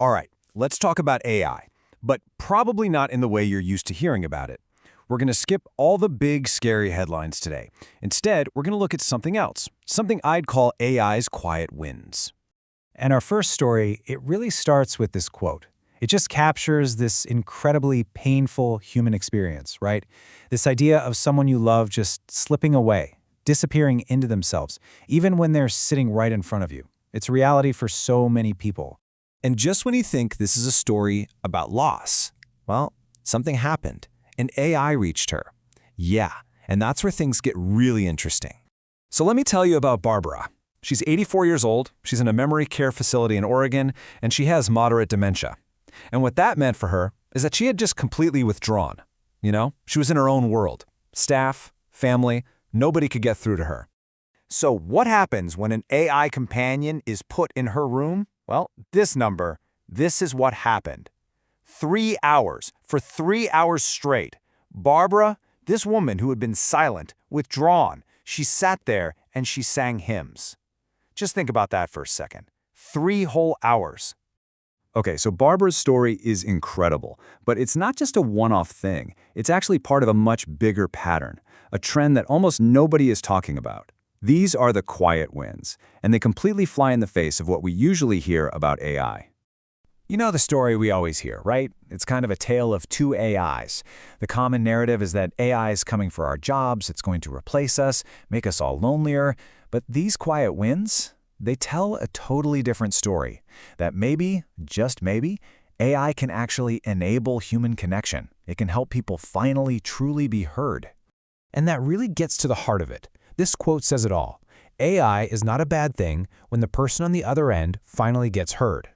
All right, let's talk about AI, but probably not in the way you're used to hearing about it. We're going to skip all the big, scary headlines today. Instead, we're going to look at something else, something I'd call AI's quiet wins. And our first story, it really starts with this quote. It just captures this incredibly painful human experience, right? This idea of someone you love just slipping away, disappearing into themselves, even when they're sitting right in front of you. It's a reality for so many people. And just when you think this is a story about loss, well, something happened. An AI reached her. Yeah, and that's where things get really interesting. So let me tell you about Barbara. She's 84 years old, she's in a memory care facility in Oregon, and she has moderate dementia. And what that meant for her is that she had just completely withdrawn. You know, she was in her own world. Staff, family, nobody could get through to her. So what happens when an AI companion is put in her room? Well, this is what happened. 3 hours, for 3 hours straight. Barbara, this woman who had been silent, withdrawn, she sat there and she sang hymns. Just think about that for a second. 3 whole hours. Okay, so Barbara's story is incredible, but it's not just a one-off thing. It's actually part of a much bigger pattern, a trend that almost nobody is talking about. These are the quiet wins, and they completely fly in the face of what we usually hear about AI. You know the story we always hear, right? It's kind of a tale of two AIs. The common narrative is that AI is coming for our jobs, it's going to replace us, make us all lonelier. But these quiet wins, they tell a totally different story. That maybe, just maybe, AI can actually enable human connection. It can help people finally truly be heard. And that really gets to the heart of it. This quote says it all. AI is not a bad thing when the person on the other end finally gets heard.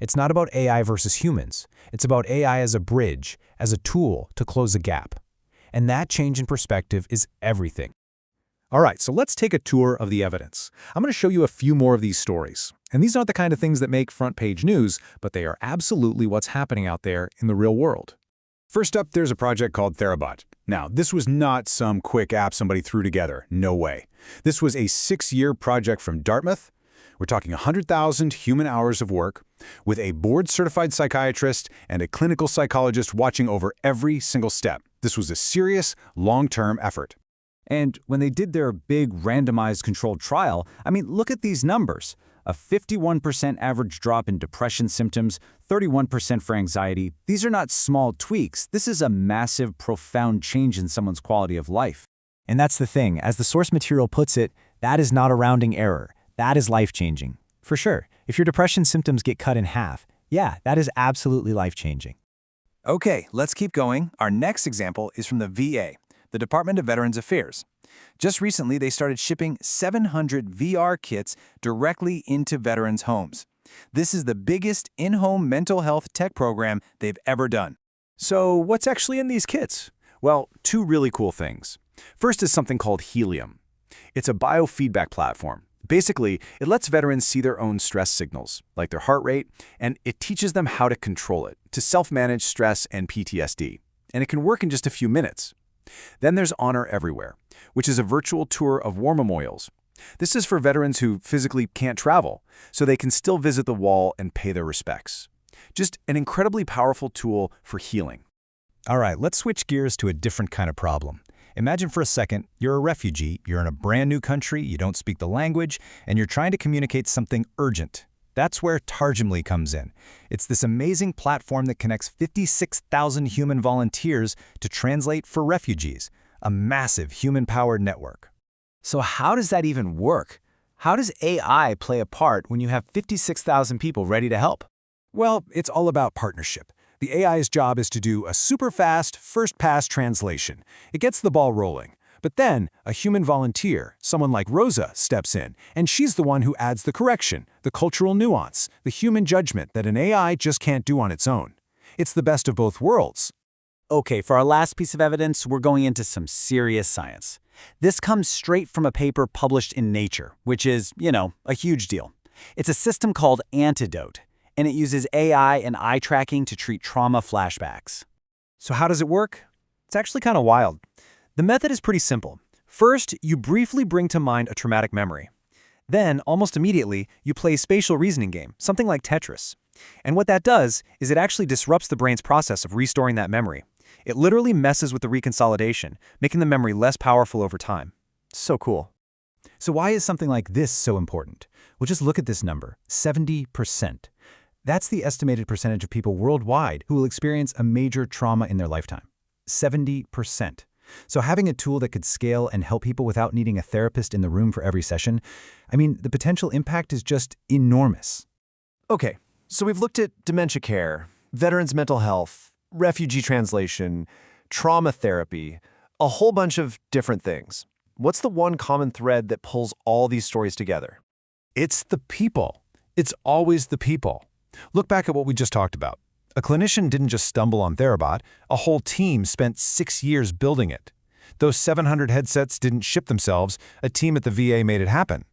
It's not about AI versus humans. It's about AI as a bridge, as a tool to close a gap. And that change in perspective is everything. All right, so let's take a tour of the evidence. I'm going to show you a few more of these stories. And these aren't the kind of things that make front-page news, but they are absolutely what's happening out there in the real world. First up, there's a project called Therabot. Now, this was not some quick app somebody threw together. No way. This was a 6-year project from Dartmouth. We're talking 100,000 human hours of work with a board-certified psychiatrist and a clinical psychologist watching over every single step. This was a serious, long-term effort. And when they did their big randomized controlled trial, I mean, look at these numbers. A 51% average drop in depression symptoms, 31% for anxiety. These are not small tweaks. This is a massive, profound change in someone's quality of life. And that's the thing. As the source material puts it, that is not a rounding error. That is life-changing. For sure. If your depression symptoms get cut in half, yeah, that is absolutely life-changing. Okay, let's keep going. Our next example is from the VA, the Department of Veterans Affairs. Just recently, they started shipping 700 VR kits directly into veterans' homes. This is the biggest in-home mental health tech program they've ever done. So what's actually in these kits? Well, 2 really cool things. First is something called Helium. It's a biofeedback platform. Basically, it lets veterans see their own stress signals, like their heart rate, and it teaches them how to control it, to self-manage stress and PTSD. And it can work in just a few minutes. Then there's Honor Everywhere, which is a virtual tour of war memorials. This is for veterans who physically can't travel, so they can still visit the wall and pay their respects. Just an incredibly powerful tool for healing. All right, let's switch gears to a different kind of problem. Imagine for a second, you're a refugee, you're in a brand new country, you don't speak the language, and you're trying to communicate something urgent. That's where Targimly comes in. It's this amazing platform that connects 56,000 human volunteers to translate for refugees, a massive human-powered network. So how does that even work? How does AI play a part when you have 56,000 people ready to help? Well, it's all about partnership. The AI's job is to do a super fast, first-pass translation. It gets the ball rolling. But then, a human volunteer, someone like Rosa, steps in, and she's the one who adds the correction, the cultural nuance, the human judgment that an AI just can't do on its own. It's the best of both worlds. Okay, for our last piece of evidence, we're going into some serious science. This comes straight from a paper published in Nature, which is, a huge deal. It's a system called Antidote, and it uses AI and eye tracking to treat trauma flashbacks. So how does it work? It's actually kind of wild. The method is pretty simple. First, you briefly bring to mind a traumatic memory. Then, almost immediately, you play a spatial reasoning game, something like Tetris. And what that does is it actually disrupts the brain's process of restoring that memory. It literally messes with the reconsolidation, making the memory less powerful over time. So cool. So why is something like this so important? Well, just look at this number, 70%. That's the estimated percentage of people worldwide who will experience a major trauma in their lifetime. 70%. So having a tool that could scale and help people without needing a therapist in the room for every session, I mean, the potential impact is just enormous. Okay, so we've looked at dementia care, veterans' mental health, refugee translation, trauma therapy, a whole bunch of different things. What's the one common thread that pulls all these stories together? It's the people. It's always the people. Look back at what we just talked about. A clinician didn't just stumble on Therabot. A whole team spent 6 years building it. Those 700 headsets didn't ship themselves. A team at the VA made it happen.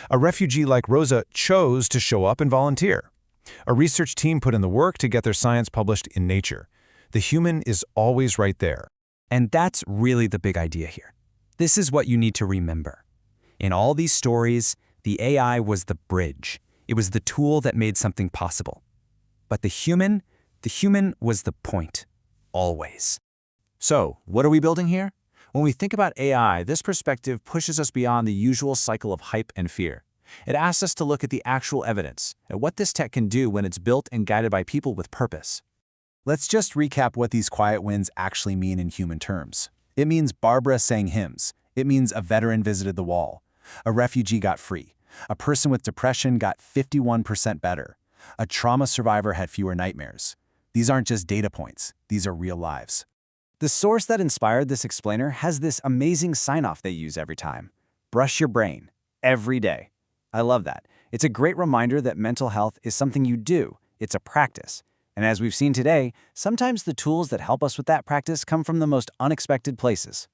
A refugee like Rosa chose to show up and volunteer. A research team put in the work to get their science published in Nature. The human is always right there. And that's really the big idea here. This is what you need to remember. In all these stories, the AI was the bridge. It was the tool that made something possible. But the human was the point, always. So, what are we building here? When we think about AI, this perspective pushes us beyond the usual cycle of hype and fear. It asks us to look at the actual evidence, at what this tech can do when it's built and guided by people with purpose. Let's just recap what these quiet wins actually mean in human terms. It means Barbara sang hymns. It means a veteran visited the wall. A refugee got free. A person with depression got 51% better. A trauma survivor had fewer nightmares. These aren't just data points. These are real lives. The source that inspired this explainer has this amazing sign-off they use every time. Brush your brain. Every day. I love that. It's a great reminder that mental health is something you do. It's a practice. And as we've seen today, sometimes the tools that help us with that practice come from the most unexpected places.